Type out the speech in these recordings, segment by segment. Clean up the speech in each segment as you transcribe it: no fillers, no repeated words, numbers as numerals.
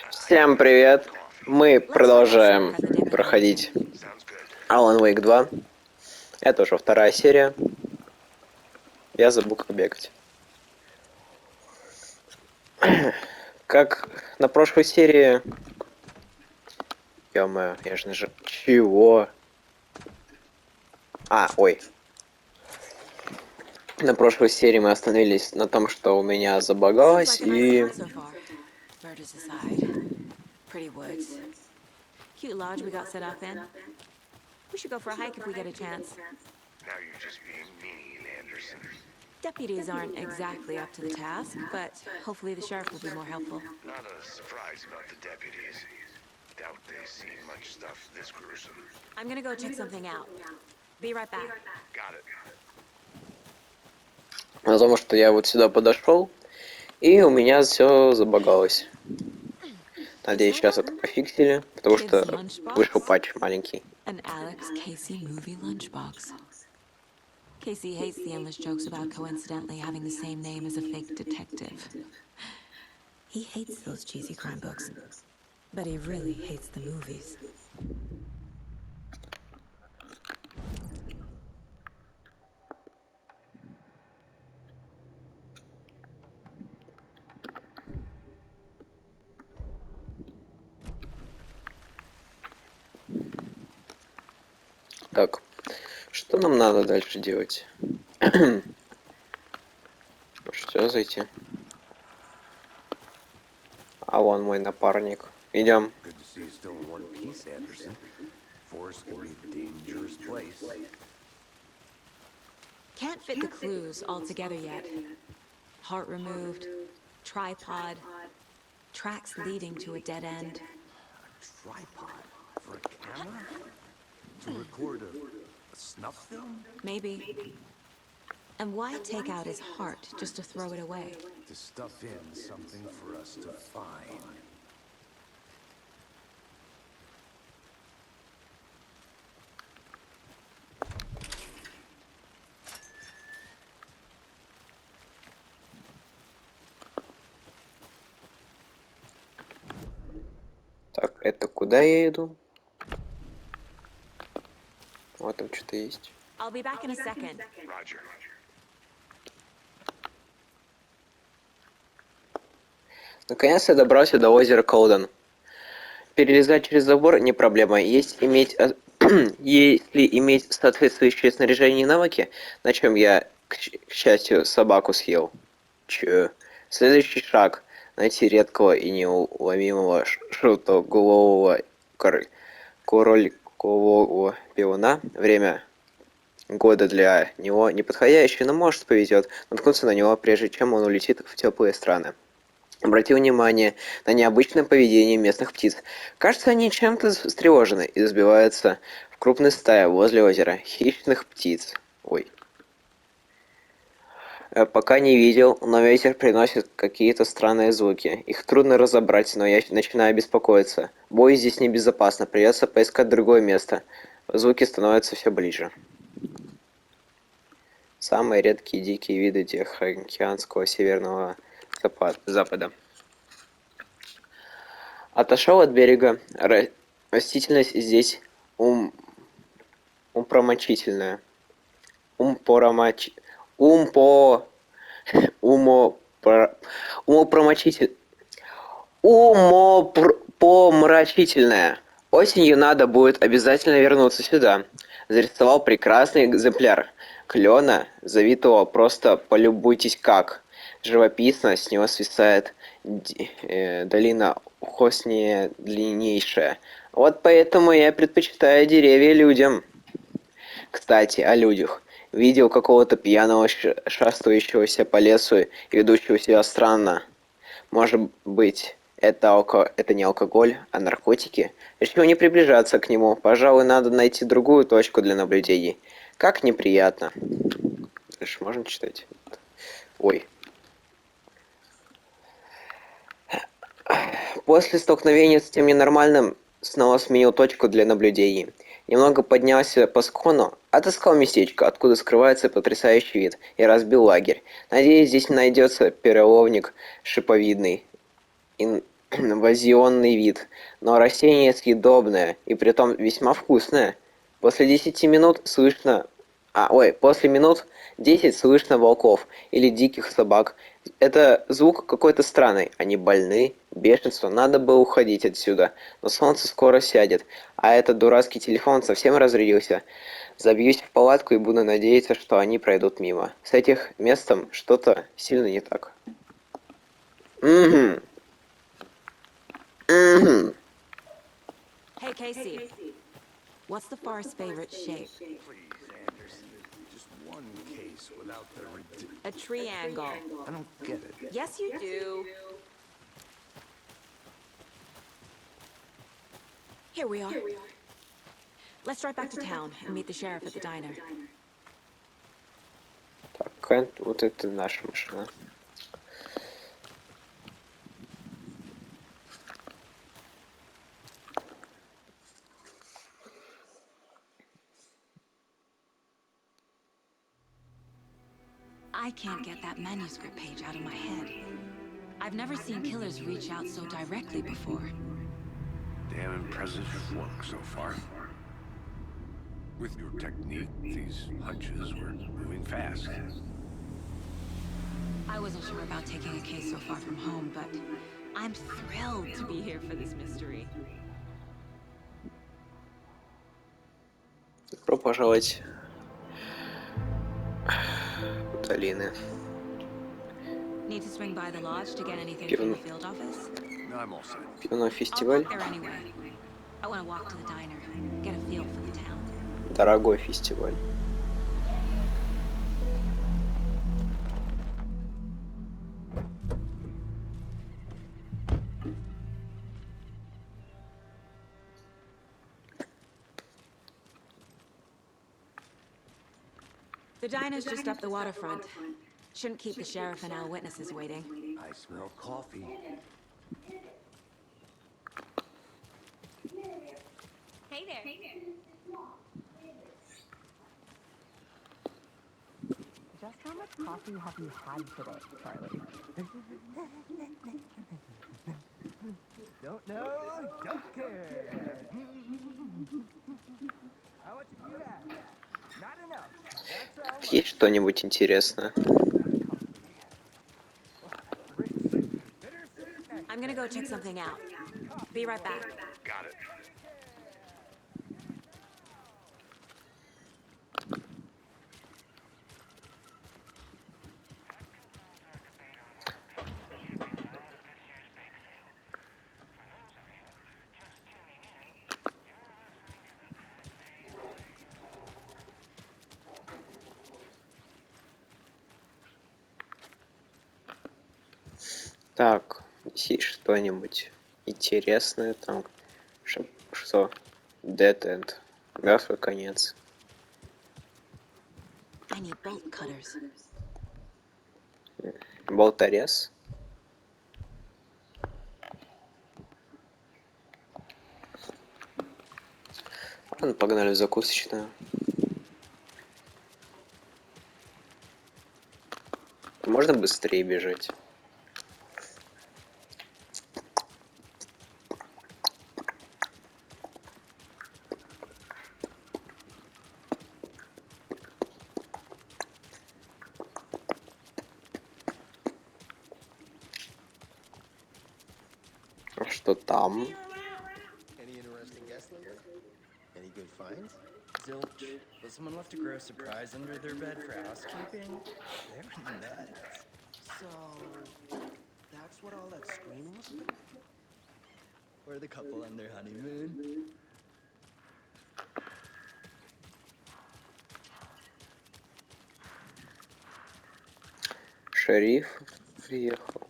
Всем привет! Мы продолжаем проходить Alan Wake 2. Это уже вторая серия. Я забыл, как бегать. Как на прошлой серии... Ё-моё, я же нажал... Чего? Ой. На прошлой серии мы остановились на том, что у меня забагалось, и... Pretty woods. Cute lodge we got set up in. We should go for a hike if we get a chance. Now you're just being mean, Anderson. Deputies aren't exactly up to the task, but hopefully the sheriff will be more helpful. Not a surprise about the deputies. Doubt they've seen much stuff this gruesome. I'm gonna go check something out. Be right back. Got it. Потому что я вот сюда подошел, и у меня все забагалось. Надеюсь, сейчас это пофиксили, потому что вышел патч маленький. An Alex Casey movie lunchbox. Casey hates the endless jokes about coincidentally having the same name as a fake detective. He hates those cheesy crime books, but he really hates the movies. Так, что нам надо дальше делать? Что зайти? А вон мой напарник. Идем. Good to see you still in one piece, Anderson. Forest can be a dangerous place. Can't fit the clues all together yet. Heart removed, tripod, tracks leading to a dead end. A tripod for a camera? To record a snuff film? Maybe. And why take out his heart just to throw it away? To stuff in something for us to find. Так, это куда я иду? Вот там что-то есть. I'll be back in a second. Roger. Наконец я добрался до озера Колден. Перелезать через забор не проблема. Если иметь соответствующее снаряжение и навыки, на чем я, к счастью, собаку съел. Следующий шаг. Найти редкого и неуловимого шутоголового королькового пивуна. Время года для него неподходящее, но может повезет наткнуться на него, прежде чем он улетит в теплые страны. Обрати внимание на необычное поведение местных птиц. Кажется, они чем-то встревожены и сбиваются в крупные стаи возле озера. Хищных птиц. Пока не видел, но ветер приносит какие-то странные звуки. Их трудно разобрать, но я начинаю беспокоиться. Бой здесь небезопасно, придется поискать другое место. Звуки становятся все ближе. Самые редкие дикие виды Тихоокеанского северного запада. Отошел от берега. Растительность здесь умопромочительная. Умопомрачительная. Осенью надо будет обязательно вернуться сюда. Зарисовал прекрасный экземпляр клена, завитого просто полюбуйтесь как. Живописно с него свисает долина Хоснее длиннейшая. Вот поэтому я предпочитаю деревья людям. Кстати, о людях. Видел какого-то пьяного шастающегося по лесу и ведущего себя странно. Может быть, это не алкоголь, а наркотики? Решил не приближаться к нему. Пожалуй, надо найти другую точку для наблюдений. Как неприятно. Дальше можно читать? Ой. После столкновения с тем ненормальным снова сменил точку для наблюдений. Немного поднялся по склону, отыскал местечко, откуда скрывается потрясающий вид, и разбил лагерь. Надеюсь, здесь найдется переловник шиповидный. инвазионный вид, но растение съедобное и притом весьма вкусное. После 10 минут слышно... после минут 10 слышно волков или диких собак. Это звук какой-то странный. Они больны, бешенство, надо бы уходить отсюда. Но солнце скоро сядет, а этот дурацкий телефон совсем разрядился. Забьюсь в палатку и буду надеяться, что они пройдут мимо. С этих местом что-то сильно не так. Угу. Угу. Hey, Casey. What's the far's favorite shape? Please, Anderson. Just one case without the A triangle. I don't get it. Yes, you do. Here we are. Let's drive back to town and meet the sheriff at the diner. Так, вот это наша машина. I can't get that manuscript page out of my head. I've never seen killers reach out so directly before. Damn impressive work so far. With your technique, these hunches were moving fast. I wasn't sure about taking a case so far from home, but I'm thrilled to be here for this mystery. Добро пожаловать в долины. Need to swing by the lodge to get anything from the field office? No, I'm all set. Пивной I'll фестиваль. walk there anyway. I want to walk to the diner, get a feel for the town. Дорогой фестиваль. The diner's just up the waterfront. Shouldn't keep the sheriff and our witnesses waiting. I smell coffee. Hey there. Just how much coffee have you had today, Charlie? Don't know, don't care. How much have you had? Not enough. That's all. Есть что-нибудь интересное? I'm gonna go check something out. Be right back. Got it. Так, есть что-нибудь интересное там? Что? Dead End. Мертвый конец. I need bolt cutters. Болторез. Ладно, погнали в закусочную. Можно быстрее бежать? А что там? Any interesting guests lately? Any good finds? Zilch, but someone left a gross surprise under their bed for housekeeping? They're nuts. So, that's what all that screaming was about? Or the couple on their honeymoon? Шериф приехал.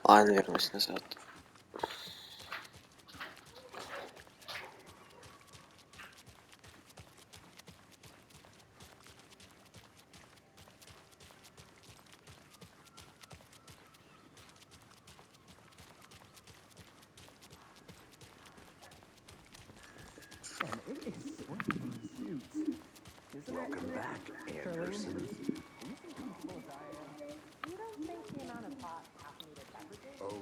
Ладно, вернусь назад. And it is sweating suits. Isn't Welcome it? back, person. You don't think the amount of hot caffeinated beverages? Oh,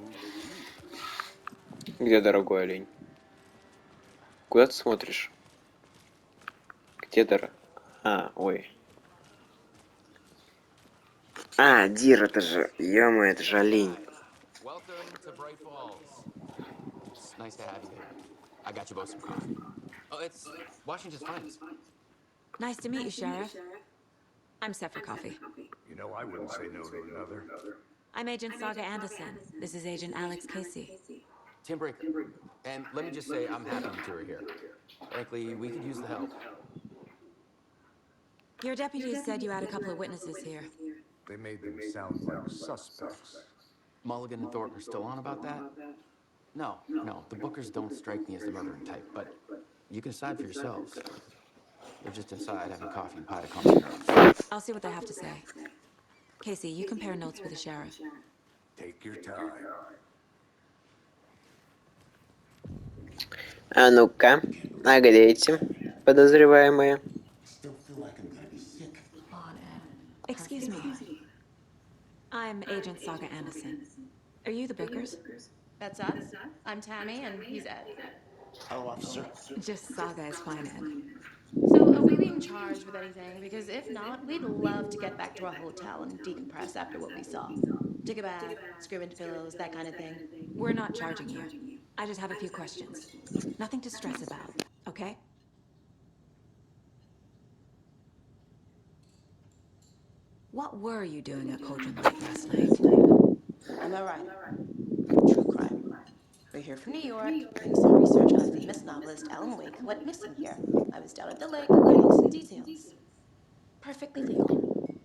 Где дорогой олень? Куда ты смотришь? Где ой. А, Дир, это же... Ё-моё, это же олень. Welcome to Bright Falls. It's nice to have you here. I got you both some coffee. Oh, it's Washington's finest. Nice to meet you, Sheriff. I'm set for coffee. You know, I wouldn't say no to another. I'm Agent Saga Anderson. This is Agent Alex Casey. Tim Brinker. And let me just say, I'm happy you two are here. Frankly, we could use the help. Your deputies said you had a couple of witnesses here. They made them sound like suspects. Mulligan and Thornton are still on about that? No, the Bookers don't strike me as the murdering type, but you can decide for yourselves. They're just inside having coffee and pie to calm their nerves. I'll see what they have to say. Casey, you compare notes with the sheriff. Take your time. А ну-ка, а где эти подозреваемые? Still feel like I'm gonna be sick. Excuse me. I'm Agent Saga Anderson. Are you the Bookers? That's us. I'm Tammy, and he's Ed. Hello, officer. Just Saga is fine, Ed. So, are we being charged with anything? Because if not, we'd love to get back to our hotel and decompress after what we saw. Take a bath, scream into pillows, that kind of thing. We're not charging you. I just have a few questions. Nothing to stress about, okay? What were you doing at Cauldron Lake last night? I'm a writer. True crime. We're here from New York, doing some research on a famous novelist, Alan Wake, went missing here. I was down at the lake, getting some details. Perfectly legal.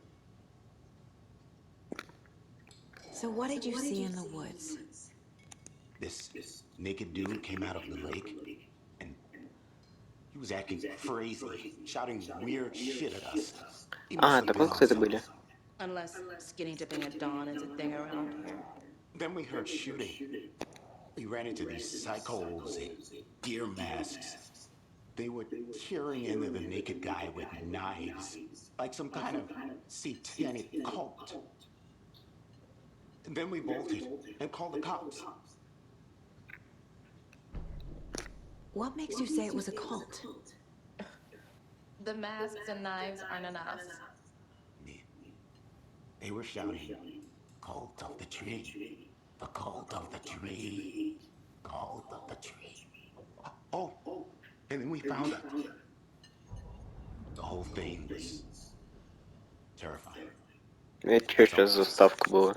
So what did you see in the woods? This naked dude came out of the lake, and he was acting crazy, shouting weird shit at us. He must А, have так been вот on кто это были. something. Unless skinny dipping at dawn is a thing around here. Then we heard shooting. We ran into these psychos in deer masks. They were tearing into the naked guy with knives, like some kind of satanic cult. And then we bolted and called the cops. What makes you say it was a cult? The masks and knives aren't enough. They were shouting, "Cult of the tree, the cult of the tree, cult of the tree." Oh, and then we found out. The whole thing was terrifying. Это что сейчас за ставка была?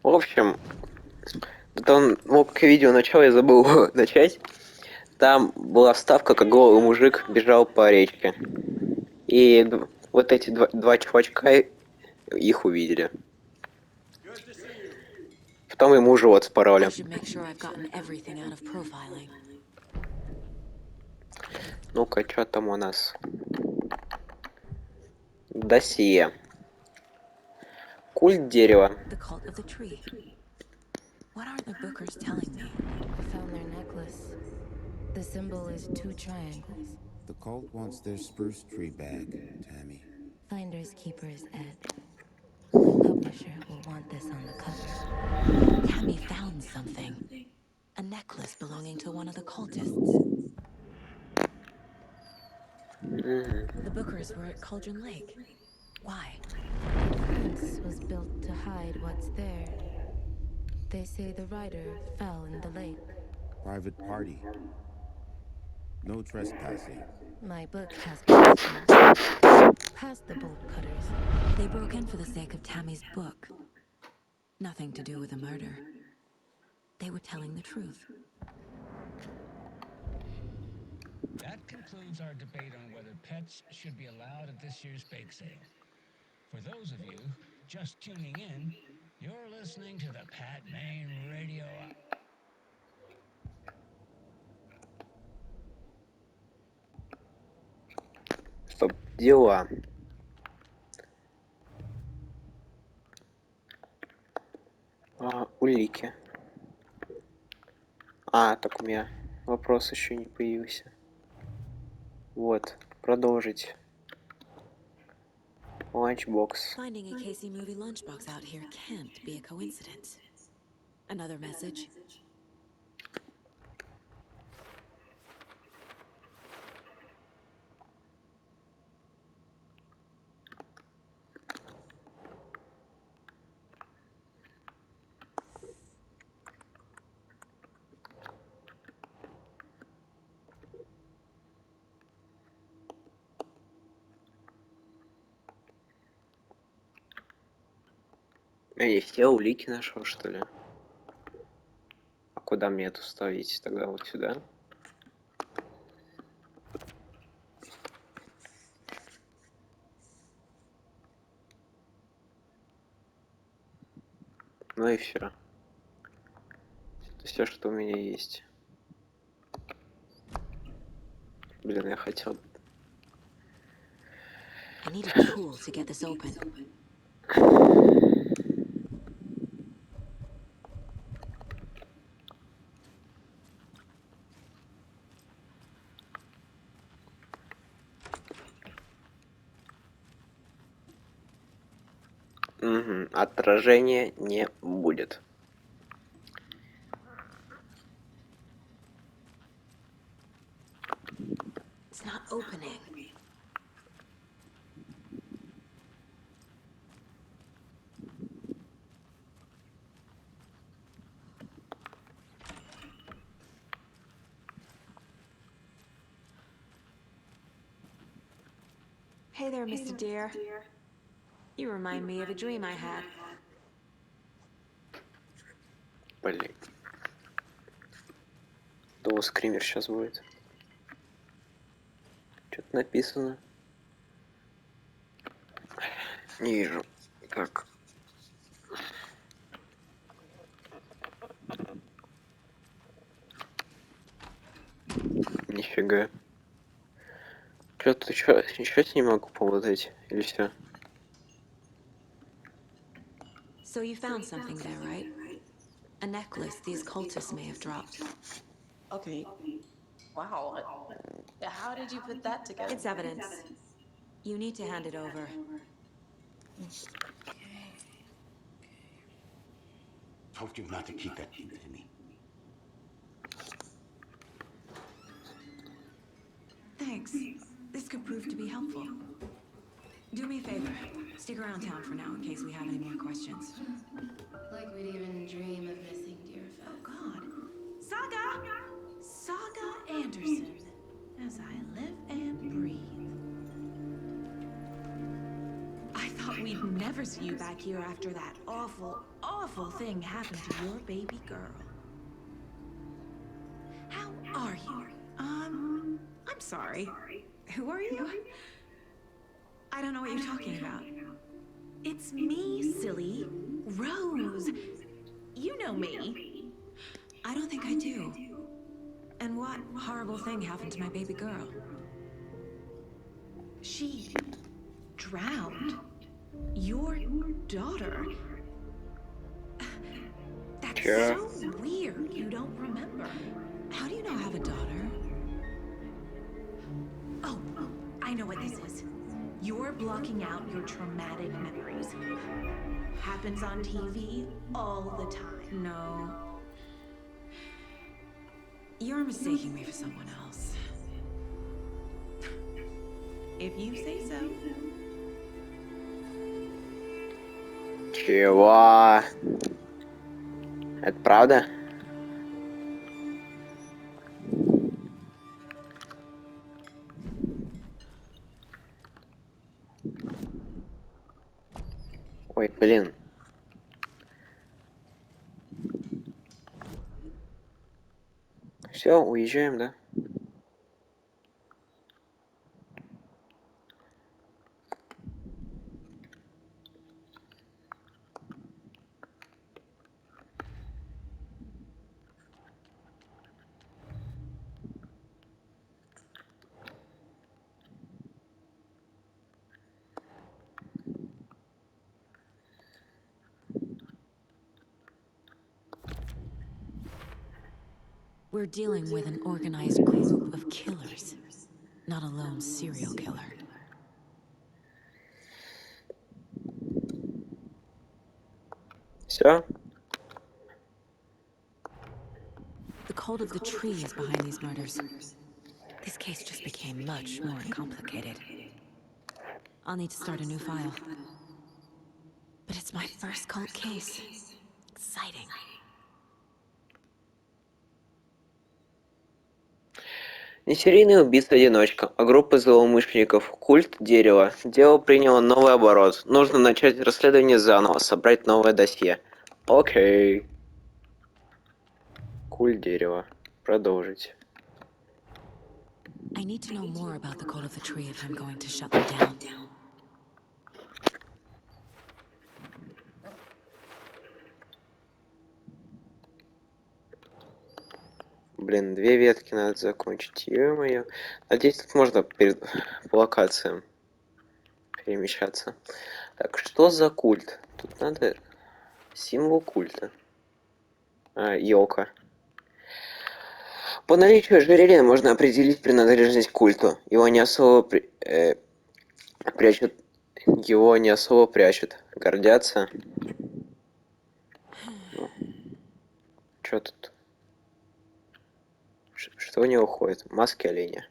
В общем, потом, ну, как видео начало, я забыл его начать. Там была вставка, как голый мужик бежал по речке. И вот эти два чувачка их увидели. Потом ему живот I спороли. should make sure I've gotten everything out of profiling. Ну-ка, что там у нас? Досье. Культ дерева. The cult of the tree. What aren't the Bookers telling me? I found their necklace. The symbol is 2 triangles. The cult wants their spruce tree back, Tammy. Finders keepers, Ed. My publisher will want this on the cover. Tammy found something. A necklace belonging to one of the cultists. The Bookers were at Cauldron Lake. Why? The fence was built to hide what's there. They say the rider fell in the lake. Private party. No trespassing. My book has questions. Past the bolt cutters. They broke in for the sake of Tammy's book. Nothing to do with a murder. They were telling the truth. That concludes our debate on whether pets should be allowed at this year's bake sale. For those of you just tuning in, you're listening to the Pat Main Radio. Стоп, дела. Улики. Так у меня вопрос еще не появился. Вот. Продолжить. Lunchbox. Finding a Casey movie lunchbox out here can't be a coincidence. Another message. Я все улики нашел, что ли? А куда мне это вставить? Тогда вот сюда. Ну и все. Это все, что у меня есть. Блин, я хотел... I need a tool to get this open. Угу. Отражения не будет. It's not opening. Hey there, Mr. Deer. You remind me of a dream I had. Блин. Думал, скример сейчас будет. Что-то написано. Не вижу. Так. Нифига. Что-то ничего не могу помотать. Или все? So you found something there, right? A necklace these cultists may have dropped. Okay. Wow. How did you put that together? It's evidence. You need to hand it over. Told you not to keep that thing to me. Thanks. This could prove to be helpful. Do me a favor. Stick around town for now in case we have any more questions. Like we'd even dream of missing dear Oh, feds. God. Saga! Saga Anderson. As I live and breathe. I thought we'd never see you back here after that awful, awful thing happened to your baby girl. How are you? I'm sorry. Who are you? I don't know what you're talking about. It's me, silly. Rose. You know me. I don't think I do. And what horrible thing happened to my baby girl? She drowned. Your daughter. That's so weird you don't remember. How do you know I have a daughter? Oh, I know what this is. You're blocking out your traumatic memories. Happens on TV all the time. No. You're mistaking me for someone else. If you say so. Чего? Это правда? Ой, блин. Все, уезжаем, да? We're dealing with an organized group of killers. not a lone serial killer. Все? The cult of the tree is behind these murders. This case just became much more complicated. I'll need to start a new file. But it's my first cult case. Exciting. Не серийный убийца-одиночка, а группа злоумышленников. Культ дерева. Дело приняло новый оборот. Нужно начать расследование заново, собрать новое досье. Окей. Культ дерева. Продолжить. I need to know more about the cult of the tree if I'm going to shut them down. Блин, 2 ветки надо закончить. Ё-моё. Надеюсь, тут можно по локациям перемещаться. Так, что за культ? Тут надо символ культа. Ёлка. По наличию ожерелья можно определить принадлежность к культу. Его не особо прячут. Его не особо прячут. Гордятся. Ну, что тут? Что у него ходит? Маски оленя.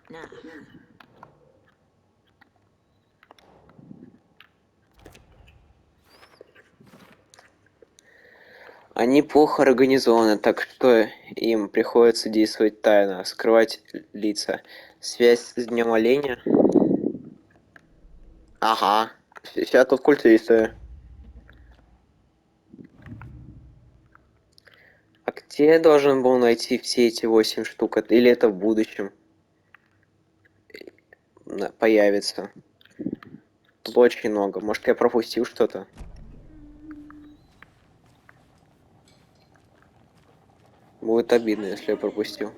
Nah. Они плохо организованы, так что им приходится действовать тайно, скрывать лица. Связь с Днем Оленя? Ага. Сейчас тут культисты. А где я должен был найти все эти 8 штук? Или это в будущем появится? Тут очень много. Может, я пропустил что-то? Будет обидно, если я пропустил.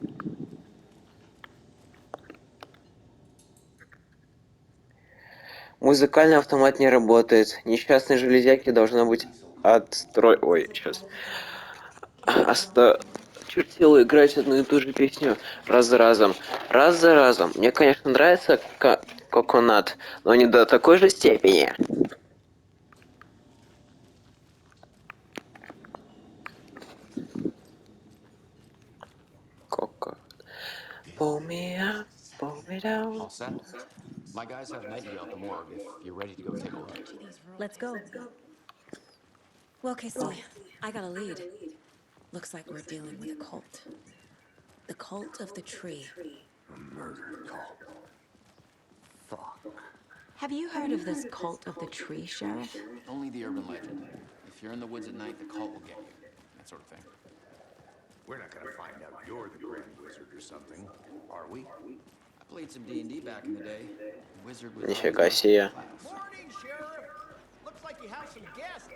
Музыкальный автомат не работает. Несчастной железяки должно быть отстрой... Ой, сейчас. Чертило играть одну и ту же песню раз за разом. Раз за разом. Мне, конечно, нравится Коконат, но не до такой же степени. Коко. Pull me up, pull me down. All set? My guys have met you at the morgue if you're ready to go take a look. Let's go. Well, Casey, I got a lead. Looks like we're dealing with a cult. The cult of the tree. A murder cult. Fuck. Have you heard of this cult of the tree, Sheriff? Only the urban legend. If you're in the woods at night, the cult will get you. That sort of thing. We're not gonna find out you're the Grand Wizard or something, are we? I played some D&D back in the day. The wizard was Нифига себе. Morning, Sheriff. Looks like you have some guests.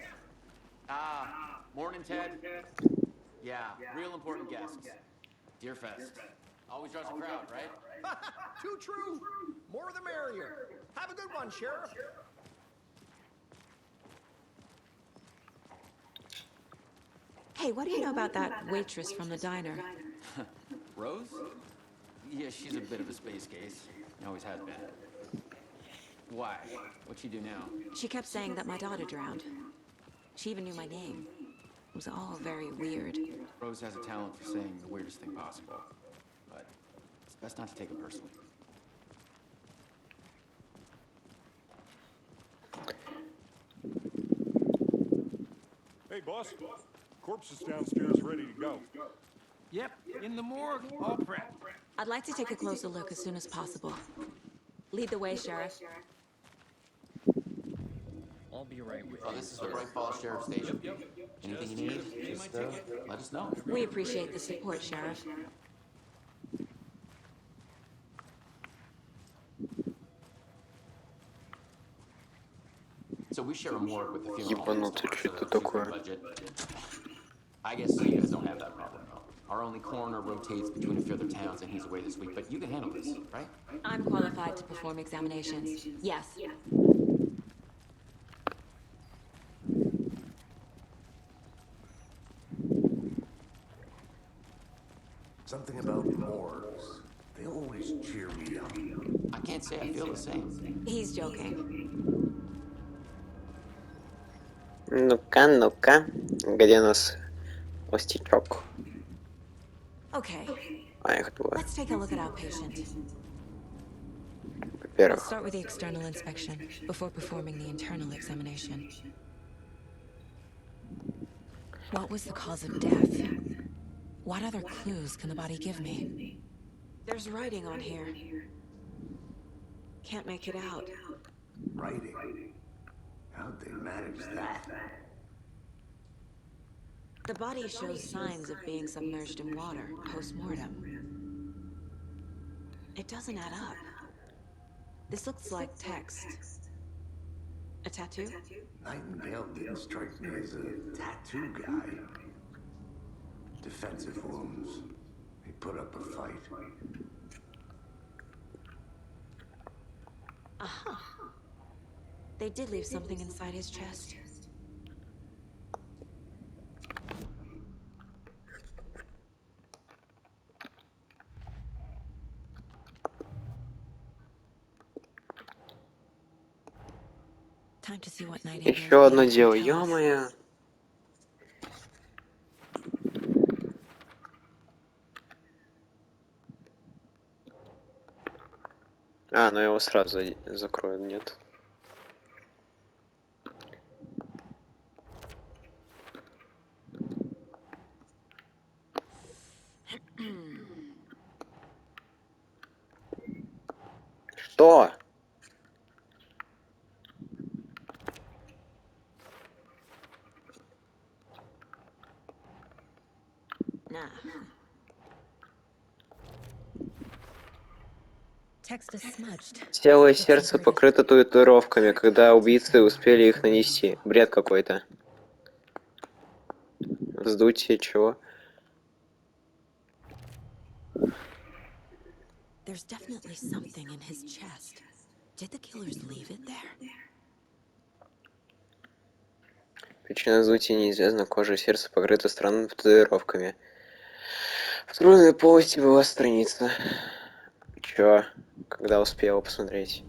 Morning, Ted. Yeah, real important guests. Deer Fest. Always draws a crowd, right? Too true. More the merrier. Have a good one, Sheriff. Hey, what do you know about that waitress from the diner? Rose? Yeah, she's a bit of a space case. Always has been. Why? What'd she do now? She kept saying that my daughter drowned. She even knew my name. It was all very weird. Rose has a talent for saying the weirdest thing possible. But it's best not to take it personally. Hey, boss. Corpse is downstairs ready to go. Yep, in the morgue, all prepped. I'd like to take a closer look as soon as possible. Lead the way, Sheriff. I'll be right with Oh, you. this is the Bright Falls Sheriff Station. Anything you need, just let us know. We appreciate the support, Sheriff. So we share a morgue with the funeral. Ебанутый, что это такое? I guess you guys don't have that problem, though. Our only coroner rotates between a few other towns, and he's away this week. But you can handle this, right? I'm qualified to perform examinations. Yes. Something about morgues. They always cheer me up. I can't say I feel the same. He's joking. Ну-ка, ну-ка. Где у нас остичок? Okay. А, их двое. Let's take a look at our patient. Let's Во-первых. start with the external inspection before performing the internal examination. What was the cause of death? What other clues can the body give me? There's writing on here. Can't make it out. Writing? How'd they manage that? The body shows signs of being submerged in water post-mortem. It doesn't add up. This looks like text. A tattoo? Nightingale didn't strike me as a tattoo guy. Defensive wounds. He put up a fight. Aha. They did leave something inside his chest. Time to see what Nightingale. Еще одно дело, ё-моё. А, ну его сразу закроют, нет? Что? Nah. Text is smudged. Тело и сердце покрыто татуировками, когда убийцы успели их нанести. Бред какой-то. Вздутие чего? There's definitely something in his chest. Did the killers leave it there? Причина вздутия неизвестна. Кожа и сердце покрыты странными татуировками. В грудной полости была страница. Чё? Когда успела посмотреть?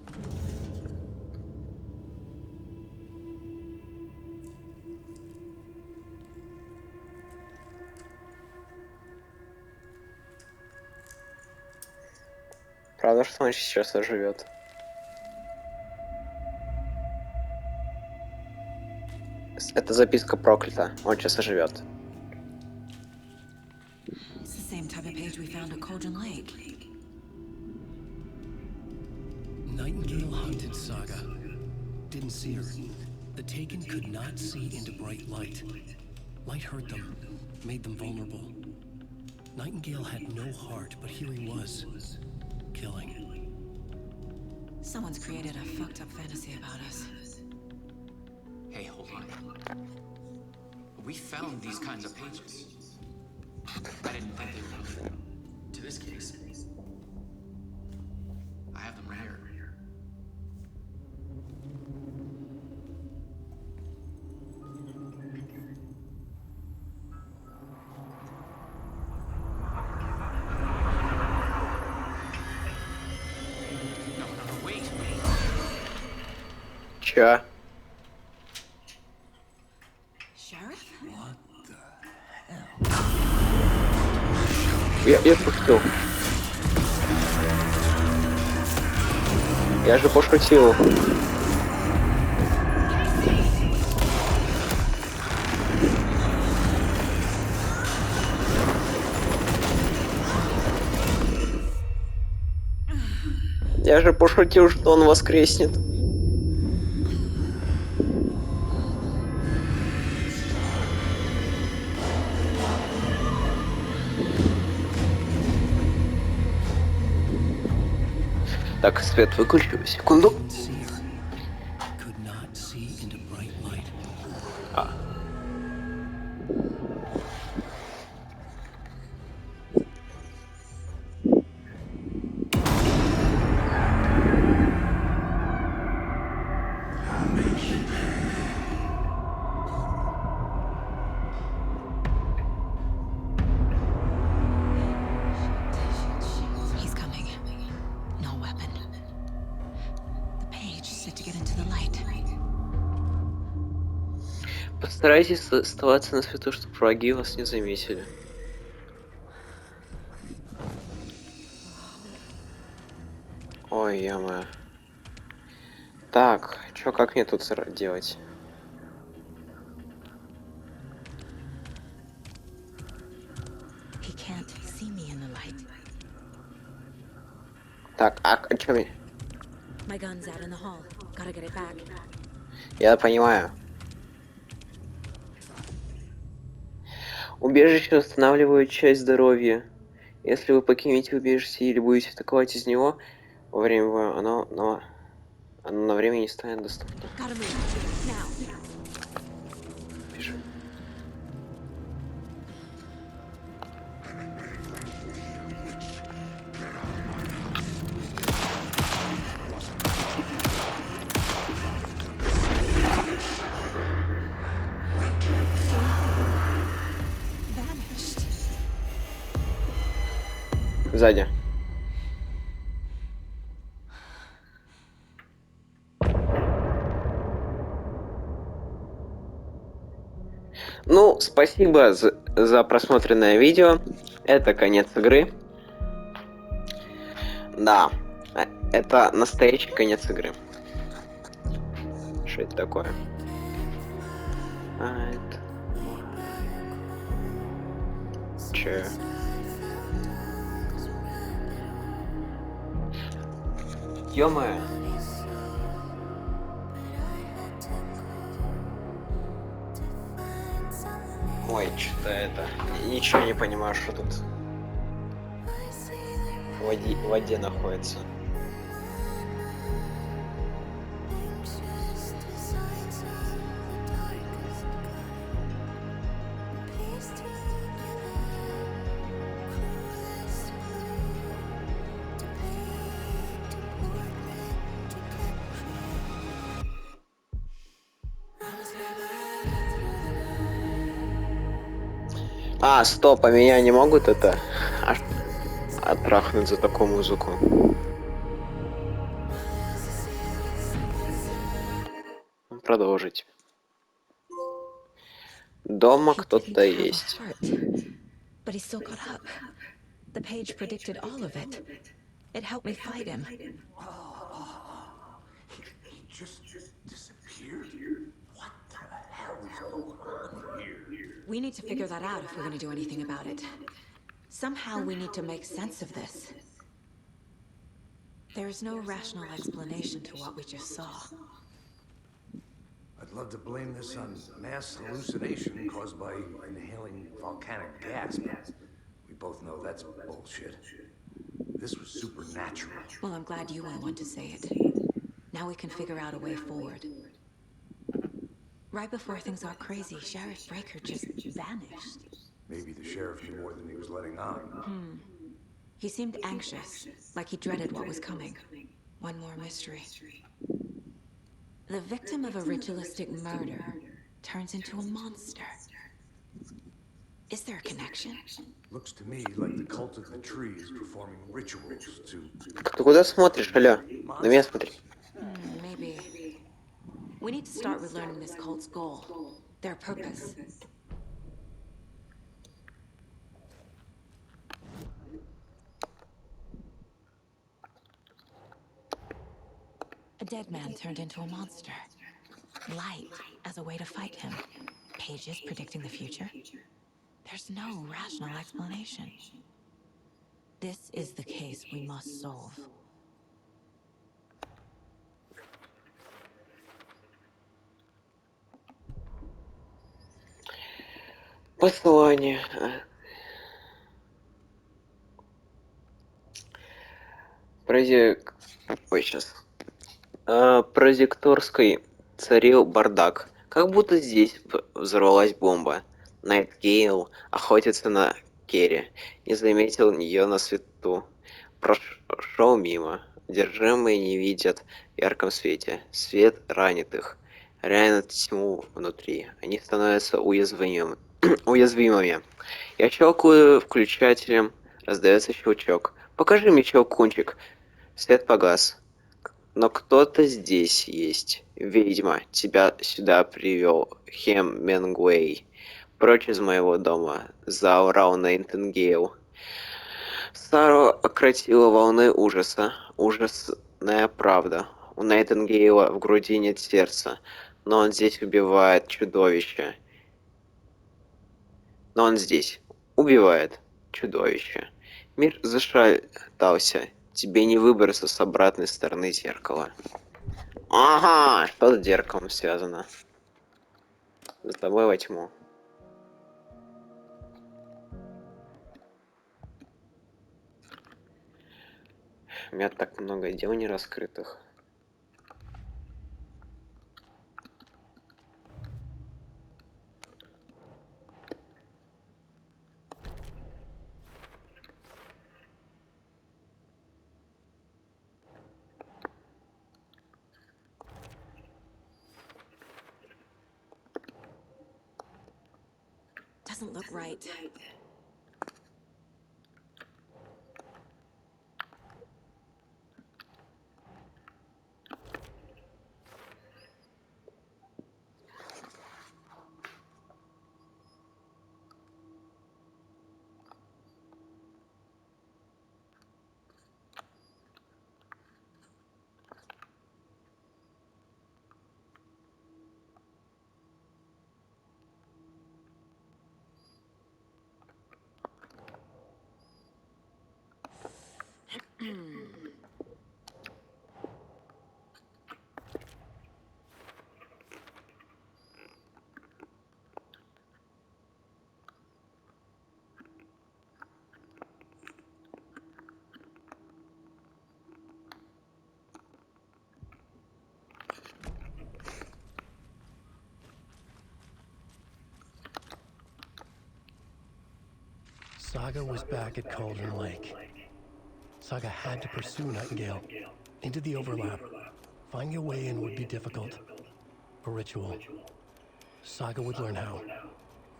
Правда, что он сейчас оживет? Эта записка проклята. Он сейчас оживет. It's the same type of page we found at Cauldron Lake. Nightingale hunted Saga. Didn't see her. The Taken could not see into bright light. Light hurt them, made them vulnerable. Nightingale had no heart, but here he was, killing. Someone's created a fucked up fantasy about us. Hey, hold on. We found these kinds of pages. I didn't think they would. To this case. I have them right here. No, wait. Чё? Я пошутил. Я же пошутил. Я же пошутил, что он воскреснет. Так, свет выключу. Секунду. press it to get into the light. Постарайтесь оставаться на свету, чтобы враги вас не заметили. Ой, яма. Так, чё, как мне тут делать? He can't see me in the light. Так, а чё мне? My gun's out in the hall. Gotta get it back. Я понимаю. Убежище восстанавливает часть здоровья. Если вы покинете убежище или будете атаковать из него, во время боя, оно на время не станет доступно. Бежи. Сзади. Ну, спасибо за просмотренное видео. Это конец игры. Да, это настоящий конец игры. Что это такое? Че? Ё-моё. Ой, что-то это... Ничего не понимаю, что тут в воде находится. А, стоп, а меня не могут это оттрахнуть за такую музыку? Продолжить. Дома кто-то есть. But he still got up. The page predicted all of it. It helped me fight him. He just disappeared? What the hell is going on here? We need to figure that out if we're going to do anything about it. Somehow we need to make sense of this. There is no rational explanation to what we just saw. I'd love to blame this on mass hallucination caused by inhaling volcanic gas, but we both know that's bullshit. This was supernatural. Well, I'm glad you were the one to say it. Now we can figure out a way forward. Right before things got crazy, Sheriff Breaker just vanished. Maybe the sheriff knew more than he was letting on. He seemed anxious, like he dreaded what was coming. One more mystery. The victim of a ritualistic murder turns into a monster. Is there a connection? Looks to me like the cult of the tree is performing rituals to... Ты куда смотришь, алло? На меня смотри. Maybe. We need to start with learning this cult's goal, their purpose. A dead man turned into a monster. Light as a way to fight him. Pages predicting the future. There's no rational explanation. This is the case we must solve. Послание. Ой, сейчас. Прозекторской царил бардак. Как будто здесь взорвалась бомба. Найтгейл охотится на Керри. Не заметил ее на свету. Прошел мимо. Одержимые не видят в ярком свете. Свет ранит их. Реально тьму внутри. Они становятся уязвимыми. Я щелкаю включателем. Раздается щелчок. Покажи мне щелкунчик. Свет погас. Но кто-то здесь есть. Ведьма, тебя сюда привел Хемингуэй. Прочь из моего дома, заорал Найтингейл. Сару окатила волны ужаса. Ужасная правда. У Найтингейла в груди нет сердца, но он здесь убивает чудовище. Но он здесь убивает чудовище. Мир зашатался. Тебе не выбраться с обратной стороны зеркала. Ага, что с зеркалом связано? За тобой во тьму. У меня так много дел не раскрытых. Doesn't look right. Saga was back at Cauldron Lake. Saga had to pursue Nightingale into the overlap. Finding a way in would be difficult. A ritual. Saga would learn how.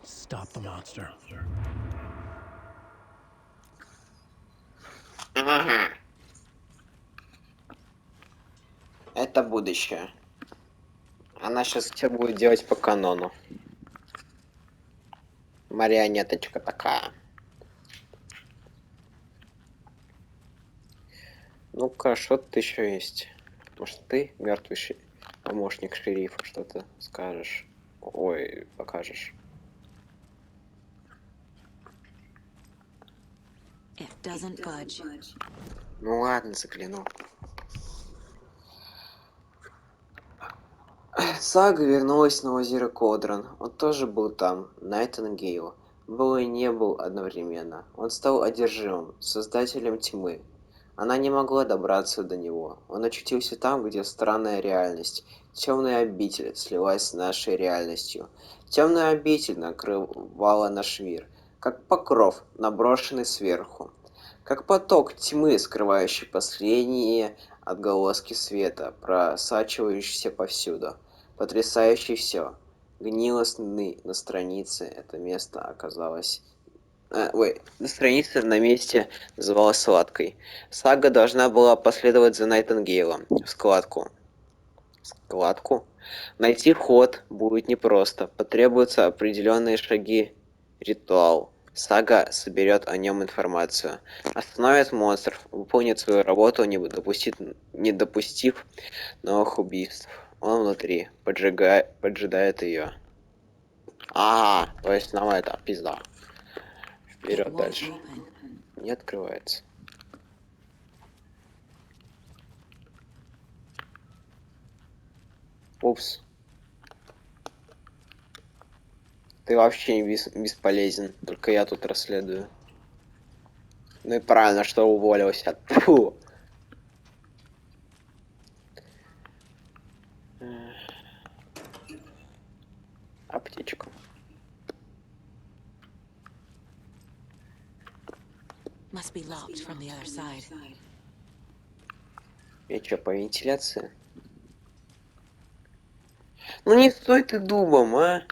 Stop the monster. Это будущее. Она сейчас все будет делать по канону. Марионеточка такая. Ну-ка, что тут еще есть? Может, ты, мертвый помощник шерифа, что-то скажешь? Ой, покажешь. It doesn't budge. Ну ладно, загляну. Сага вернулась на озеро Кодран. Он тоже был там, Найтингейл. Был и не был одновременно. Он стал одержимым, создателем тьмы. Она не могла добраться до него. Он очутился там, где странная реальность, темная обитель слилась с нашей реальностью. Темная обитель накрывала наш мир, как покров, наброшенный сверху. Как поток тьмы, скрывающий последние отголоски света, просачивающийся повсюду. Потрясающе все. Гнилостный на странице это место оказалось... страница на месте называлась сладкой. Сага должна была последовать за Найтингейлом в складку. Складку? Найти вход будет непросто. Потребуются определенные шаги. Ритуал. Сага соберет о нем информацию. Остановит монстров. Выполнит свою работу, не допустив новых убийств. Он внутри. Поджидает ее. Ага, то есть нам это пизда. Вперед дальше. Не открывается. Упс. Ты вообще бесполезен. Только я тут расследую. Ну и правильно, что уволился. Фу. Аптечка. Must be locked from the other side. Я чё, по вентиляции? Ну не стой ты дубом, а!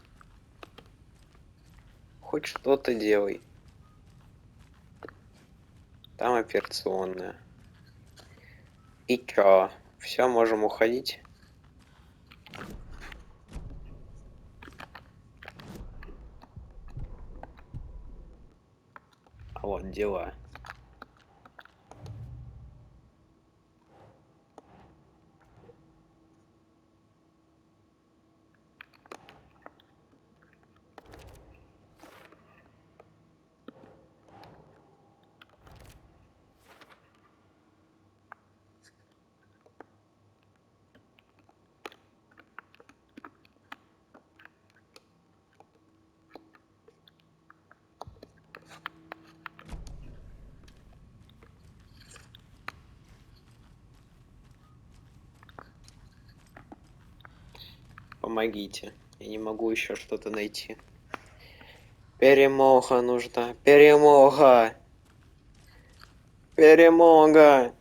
Хоть что-то делай. Там операционная. И чё? Все, можем уходить. А вот дела. Помогите. Я не могу еще что-то найти. Перемога нужна. Перемога. Перемога.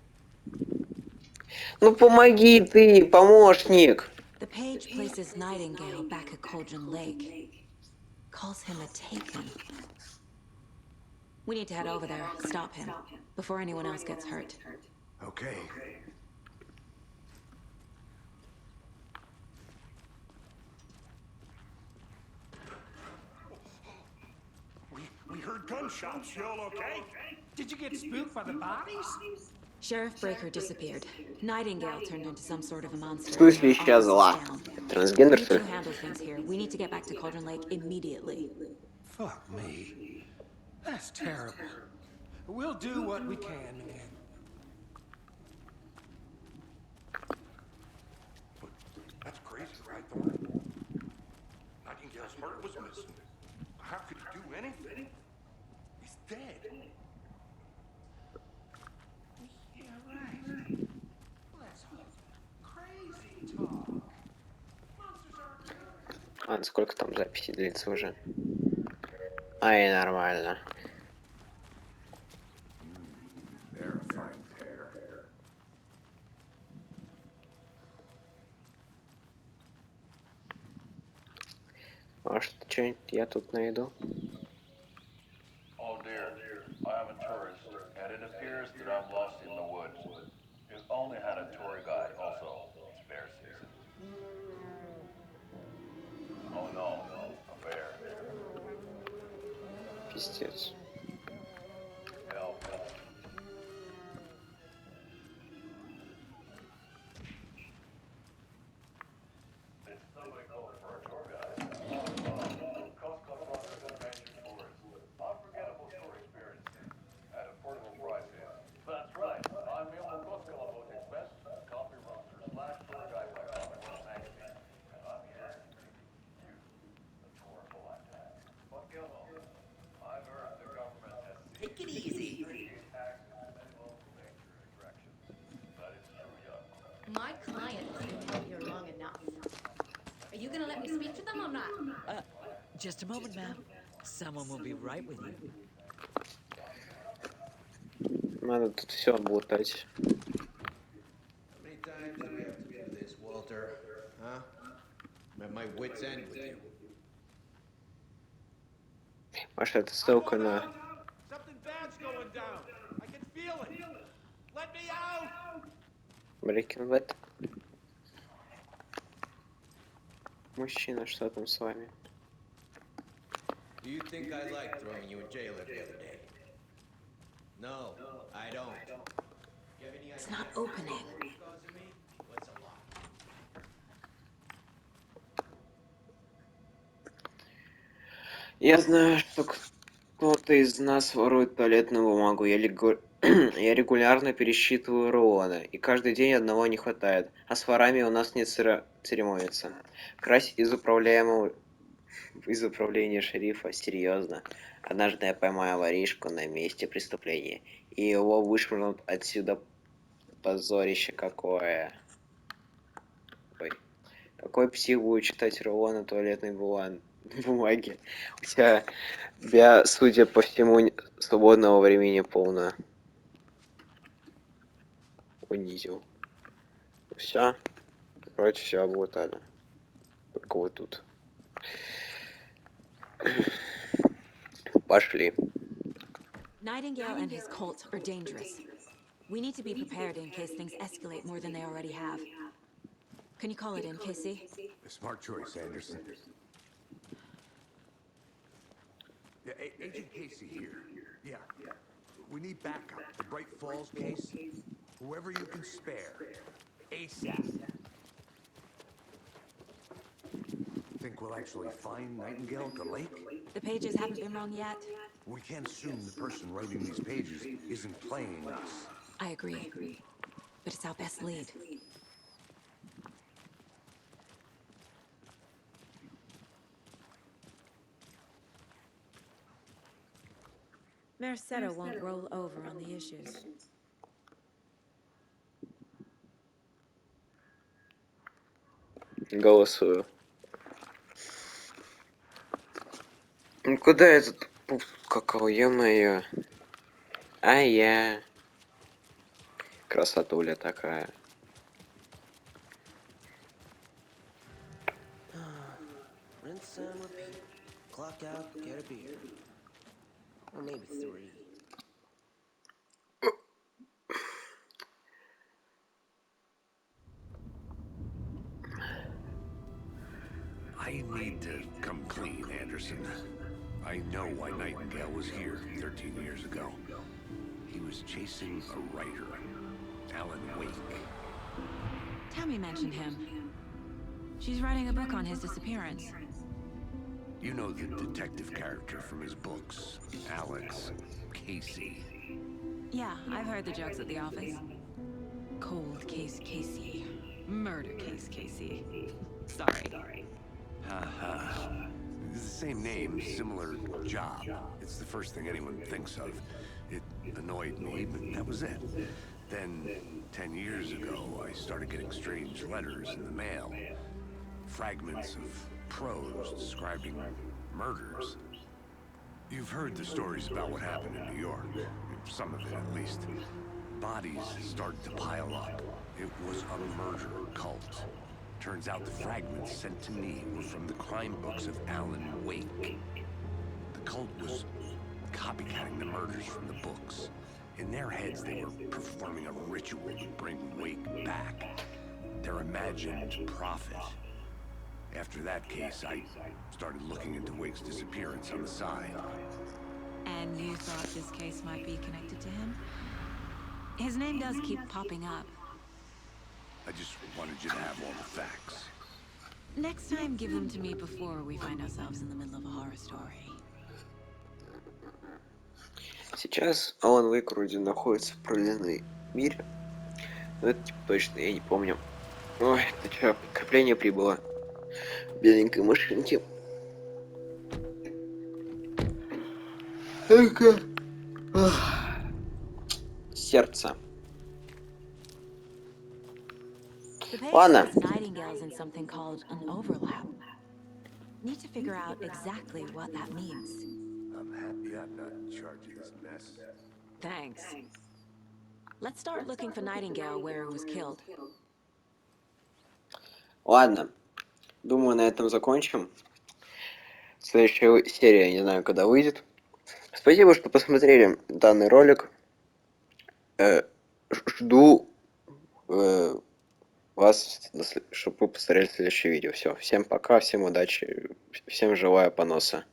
Ну помоги ты, помощник. The page places Nightingale back at Cauldron Lake. Calls him a taken. We need to head over there, stop him, before anyone else gets hurt. Okay. We heard gunshots. You all okay? Did you get spooked by the bodies? Sheriff Breaker disappeared. Nightingale turned into some sort of a В monster. смысле and our office is исчезла? down. Трансгендер, You что two ли? handle things here. We need to get back to Cauldron Lake immediately. Fuck me. That's terrible. We'll do what we can, man. But that's crazy, right, Thorne? Nightingale's heart was missing. How could he do anything? He's dead. Yeah, right. Well, that's crazy talk. Monsters aren't. А, сколько там записи длится уже? Ай, нормально. They're a fine pair. Может, что-нибудь я тут найду? Oh dear, I am a tourist, and it appears that I'm lost in the woods. If only had a tour guide also. It's bear season. Oh no, a bear. Пиздец. Help. Did somebody call for a tour guide? Coast Club Brothers Adventure Tours. Unforgettable tour experiences at affordable prices. That's right. I'm Milo Coast Club Express, coffee roaster slash tour guide by Coffee World Magazine. And I'm here to bring you a tour of a lifetime. But Gilmo, I've heard the government has Take it easy. taxes to many local nature attractions. That is true, young. My client has been out here long enough. Are you gonna let me speak to them or not? Just a moment, ma'am. Someone will be right with you. Надо тут все облутать. How many times do we have to do this, Walter? Huh? I'm at my wit's end with you. Может, это ссылка на... Something bad's going down. I can feel it. Let me out! Breaking Bad. Мужчина, что там с вами? Do you think I like throwing you in jail every other day? No, I don't. You have any It's not opening. because of me? What's a lot? Я знаю, что кто-то из нас ворует туалетную бумагу. Я регулярно пересчитываю рулоны, и каждый день одного не хватает. А с ворами у нас не церемонится. Красить из управления шерифа? Серьезно. Однажды я поймаю воришку на месте преступления, и его вышвырнут отсюда. Позорище какое. Ой. Какой псих будет читать рулоны туалетной бумаги? У тебя, судя по всему, свободного времени полно. Унизил. Все. Короче, все облутали. Только вот тут. Пошли. Nightingale and his cult are dangerous. We need to be prepared in case things escalate more than they already have. Can you call it in, Casey? A smart choice, Anderson. Yeah, Agent Casey here. Yeah. We need backup. The Bright Falls case. Whoever you can spare. ASAP. Think we'll actually find Nightingale at the lake? The pages haven't been wrong yet. We can't assume the person writing these pages isn't playing us. I agree. But it's our best lead. Mercero won't roll over on the issues. Голосую. Ну куда этот какого, ё-моё? А я. Красотуля такая. Rinse and repeat. Clock out, get a beer. Or maybe 3. I need to come clean, Anderson. I know why Nightingale was here 13 years ago. He was chasing a writer, Alan Wake. Tammy mentioned him. She's writing a book on his disappearance. You know the detective character from his books, Alex, Casey. Yeah, I've heard the jokes at the office. Cold case Casey. Murder case Casey. Sorry. Haha. It's the same name, similar job. It's the first thing anyone thinks of. It annoyed me, but that was it. Then, 10 years ago, I started getting strange letters in the mail. Fragments of prose describing murders. You've heard the stories about what happened in New York. Some of it, at least. Bodies started to pile up. It was a murder cult. Turns out the fragments sent to me were from the crime books of Alan Wake. The cult was copycatting the murders from the books. In their heads, they were performing a ritual to bring Wake back. Their imagined prophet. After that case, I started looking into Wake's disappearance on the side. And you thought this case might be connected to him? His name does keep popping up. I just wanted you to have all the facts. Next time, give them to me before we find ourselves in the middle of a horror story. Сейчас Алан Вейк вроде находится в параллельном мире. Но это типа точно, я не помню. Ой, это что, подкрепление прибыло. Беленькой машинки. Сердце. Ладно. Nightingales in something called an overlap. Need to figure out exactly what that means. I'm happy I'm not in charge of this mess. Thanks. Let's start looking for Nightingale where he was killed. Ладно. Думаю, на этом закончим. Следующая серия, не знаю, когда выйдет. Спасибо, что посмотрели данный ролик. Жду вас, чтобы вы посмотрели следующее видео. Все, всем пока, всем удачи, всем желаю поноса.